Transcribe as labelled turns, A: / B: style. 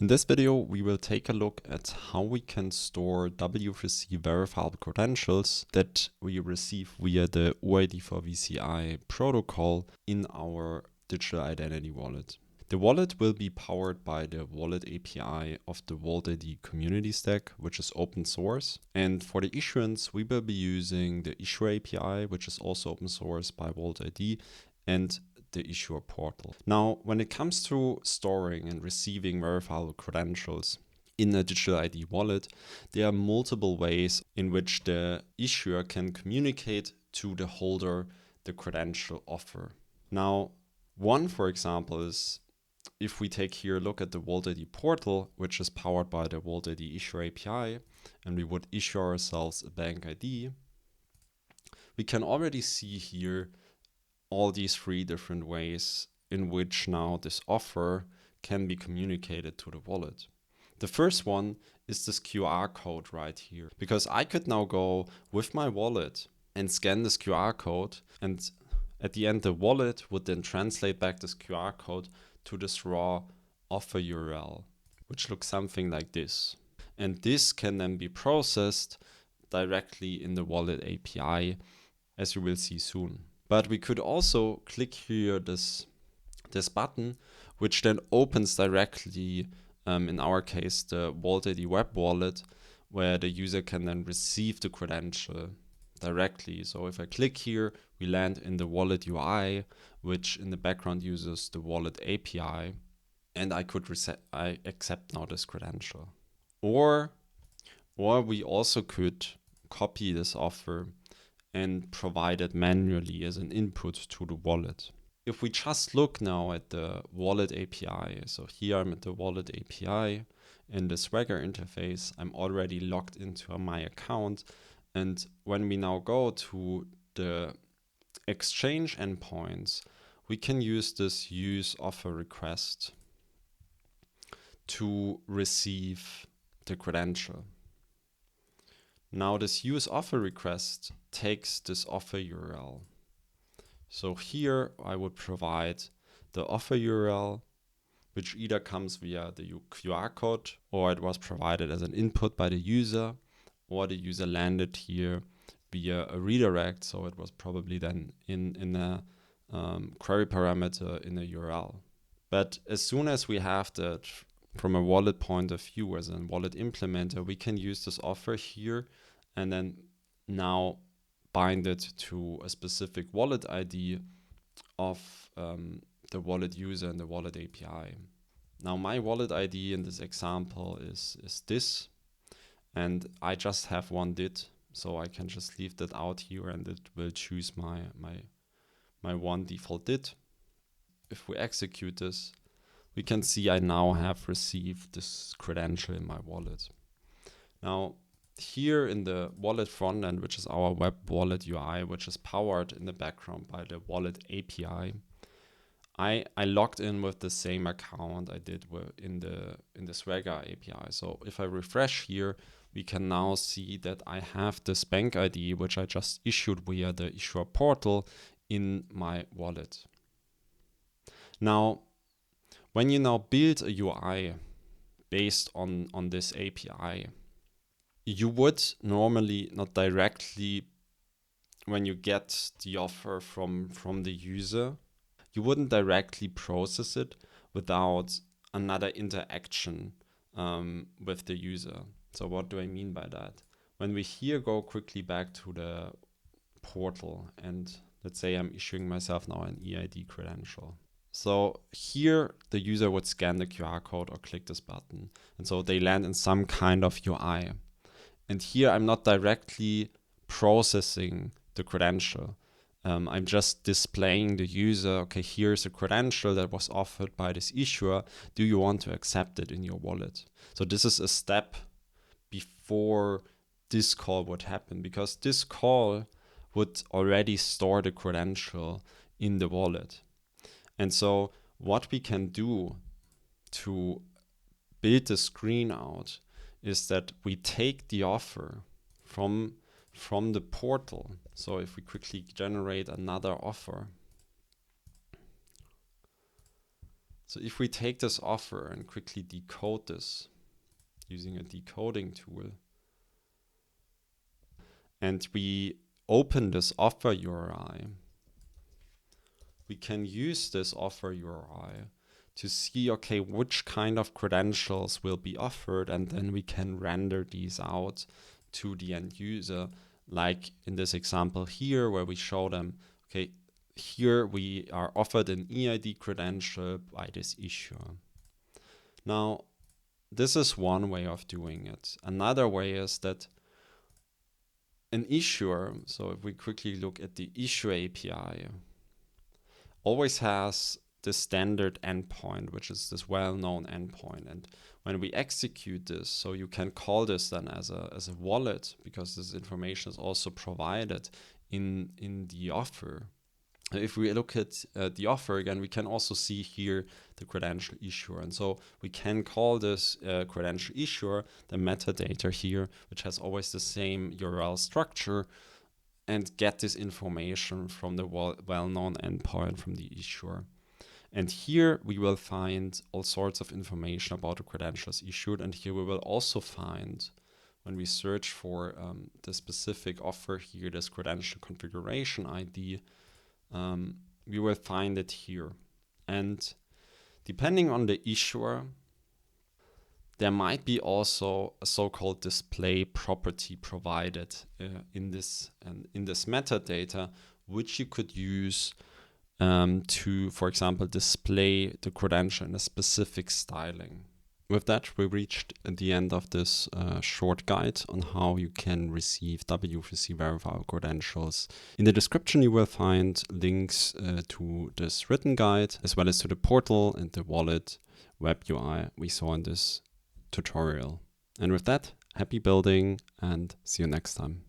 A: In this video, we will take a look at how we can store W3C verifiable credentials that we receive via the OID4VCI protocol in our digital identity wallet. The wallet will be powered by the wallet API of the walt.id community stack, which is open source. And for the issuance, we will be using the issuer API, which is also open source by walt.id, and the issuer portal. Now, when it comes to storing and receiving verifiable credentials in a digital ID wallet, there are multiple ways in which the issuer can communicate to the holder the credential offer. Now, one, for example, is if we take here a look at the walt.id portal, which is powered by the walt.id issuer API, and we would issue ourselves a bank ID, we can already see here all these three different ways in which now this offer can be communicated to the wallet. The first one is this QR code right here, because I could now go with my wallet and scan this QR code, and at the end the wallet would then translate back this QR code to this raw offer URL, which looks something like this. And this can then be processed directly in the wallet API, as you will see soon. But we could also click here this button, which then opens directly, in our case, the walt.id web wallet, where the user can then receive the credential directly. So if I click here, we land in the wallet UI, which in the background uses the wallet API, and I accept now this credential. Or we also could copy this offer and provide it manually as an input to the wallet. If we just look now at the wallet API, so here I'm at the wallet API, in the Swagger interface, I'm already logged into my account. And when we now go to the exchange endpoints, we can use this use offer request to receive the credential. Now this use offer request takes this offer URL. So here I would provide the offer URL, which either comes via the QR code, or it was provided as an input by the user, or the user landed here via a redirect. So it was probably then in a query parameter in a URL. But as soon as we have that from a wallet point of view as a wallet implementer, we can use this offer here and then now bind it to a specific wallet ID of the wallet user and the wallet API. Now my wallet ID in this example is this, and I just have one DID, so I can just leave that out here and it will choose my one default DID. If we execute this, we can see I now have received this credential in my wallet. Now, here in the wallet frontend, which is our web wallet UI, which is powered in the background by the wallet API, I logged in with the same account I did in the Swagger API. So if I refresh here, we can now see that I have this bank ID, which I just issued via the issuer portal in my wallet. Now, when you now build a UI based on this API, you would normally not directly, when you get the offer from the user, you wouldn't directly process it without another interaction with the user. So what do I mean by that? When we here go quickly back to the portal, and let's say I'm issuing myself now an EID credential. So here the user would scan the QR code or click this button. And so they land in some kind of UI. And here I'm not directly processing the credential. I'm just displaying the user, okay, here's a credential that was offered by this issuer. Do you want to accept it in your wallet? So this is a step before this call would happen, because this call would already store the credential in the wallet. And so what we can do to build the screen out is that we take the offer from the portal. So if we quickly generate another offer, So if we take this offer and quickly decode this using a decoding tool, and we open this offer URI, we can use this offer URI to see, okay, which kind of credentials will be offered, and then we can render these out to the end user, like in this example here, where we show them, okay, here we are offered an EID credential by this issuer. Now, this is one way of doing it. Another way is that an issuer, so if we quickly look at the issue API, always has the standard endpoint, which is this well-known endpoint. And when we execute this, so you can call this then as a wallet, because this information is also provided in the offer. If we look at the offer again, we can also see here the credential issuer. And so we can call this credential issuer the metadata here, which has always the same URL structure, and get this information from the well-known endpoint from the issuer. And here we will find all sorts of information about the credentials issued. And here we will also find, when we search for the specific offer here, this credential configuration ID, we will find it here. And depending on the issuer, there might be also a so-called display property provided in this metadata, which you could use to, for example, display the credential in a specific styling. With that, we reached the end of this short guide on how you can receive W3C verifiable credentials. In the description, you will find links to this written guide, as well as to the portal and the wallet web UI we saw in this tutorial. And with that, happy building and see you next time.